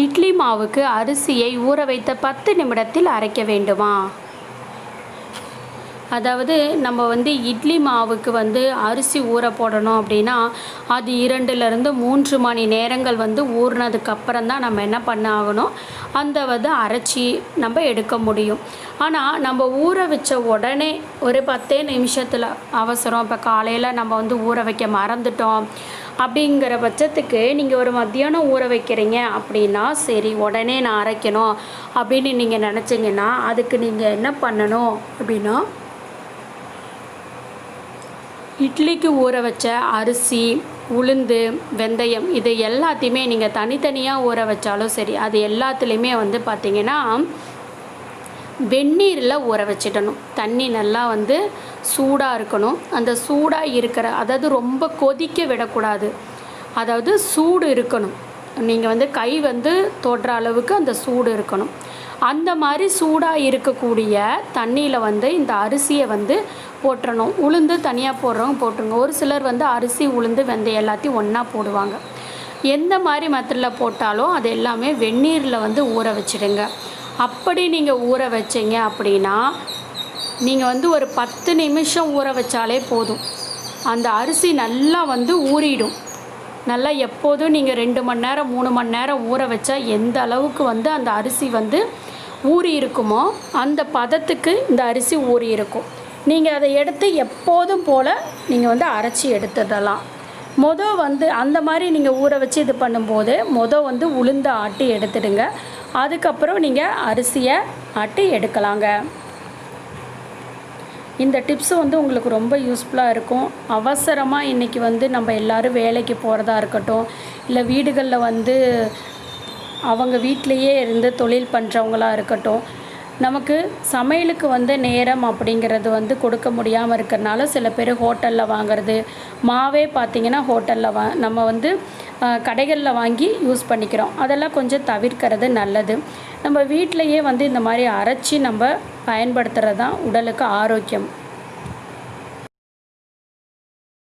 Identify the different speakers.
Speaker 1: இட்லி மாவுக்கு அரிசியை ஊற வைத்த 10 நிமிடத்தில் அரைக்க வேண்டுமா? அதாவது நம்ம இட்லி மாவுக்கு அரிசி ஊற போடணும் அப்படின்னா, அது 2லிருந்து 3 மணி நேரங்கள் ஊறினதுக்கப்புறம் தான் நம்ம என்ன பண்ண ஆகணும், அந்த அரைச்சி நம்ம எடுக்க முடியும். ஆனால் நம்ம ஊற வச்ச உடனே ஒரு 10 நிமிஷத்தில் அவசரம், இப்போ காலையில் நம்ம ஊற வைக்க மறந்துட்டோம் அப்படிங்கிற பட்சத்துக்கு நீங்கள் ஒரு மத்தியானம் ஊற வைக்கிறீங்க அப்படின்னா, சரி உடனே நான் அரைக்கணும் அப்படின்னு நீங்கள் நினச்சிங்கன்னா, அதுக்கு நீங்கள் என்ன பண்ணணும் அப்படின்னா, இட்லிக்கு ஊற வச்ச அரிசி, உளுந்து, வெந்தயம் இது எல்லாத்தையுமே நீங்கள் தனித்தனியாக ஊற வச்சாலும் சரி, அது எல்லாத்துலேயுமே பார்த்திங்கன்னா வெந்நீரில் ஊற வச்சிடணும். தண்ணி நல்லா சூடாக இருக்கணும். அந்த சூடாக இருக்கிற, அதாவது ரொம்ப கொதிக்க விடக்கூடாது, அதாவது சூடு இருக்கணும். நீங்கள் கை தொடுற அளவுக்கு அந்த சூடு இருக்கணும். அந்த மாதிரி சூடாக இருக்கக்கூடிய தண்ணியில் இந்த அரிசியை போட்டுறணும். உளுந்து தனியாக போடுறவங்க போட்டுருங்க. ஒரு சிலர் அரிசி, உளுந்து, வெந்தயம் எல்லாத்தையும் ஒன்றா போடுவாங்க. எந்த மாதிரி மெத்தடில் போட்டாலும் அது எல்லாமே வெந்நீரில் ஊற வச்சிடுங்க. அப்படி நீங்கள் ஊற வச்சிங்க அப்படின்னா, நீங்கள் ஒரு 10 நிமிஷம் ஊற வச்சாலே போதும். அந்த அரிசி நல்லா ஊறிடும். நல்லா எப்போதும் நீங்கள் 2 மணி நேரம் 3 மணி நேரம் ஊற வச்சா எந்த அளவுக்கு அந்த அரிசி ஊறி இருக்குமோ அந்த பதத்துக்கு இந்த அரிசி ஊறி இருக்கும். நீங்கள் அதை எடுத்து எப்போதும் போல் நீங்கள் அரைச்சி எடுத்துடலாம். அந்த மாதிரி நீங்கள் ஊற வச்சு இது பண்ணும்போது உளுந்த ஆட்டி எடுத்துடுங்க. அதுக்கப்புறம் நீங்கள் அரிசியை ஆட்டி எடுக்கலாங்க. இந்த டிப்ஸு உங்களுக்கு ரொம்ப யூஸ்ஃபுல்லாக இருக்கும். அவசரமாக இன்றைக்கி நம்ம எல்லோரும் வேலைக்கு போகிறதா இருக்கட்டும், இல்லை வீடுகளில் அவங்க வீட்டிலையே இருந்து தொழில் பண்ணுறவங்களா இருக்கட்டும், நமக்கு சமையலுக்கு நேரம் அப்படிங்கிறது கொடுக்க முடியாமல் இருக்கிறனால சில பேர் ஹோட்டலில் வாங்குறது, மாவே பார்த்திங்கன்னா ஹோட்டலில் நம்ம கடைகளில் வாங்கி யூஸ் பண்ணிக்கிறோம். அதெல்லாம் கொஞ்சம் தவிர்க்கிறது நல்லது. நம்ம வீட்டிலையே இந்த மாதிரி அரைச்சி நம்ம பயன்படுத்துகிறது தான் உடலுக்கு ஆரோக்கியம்.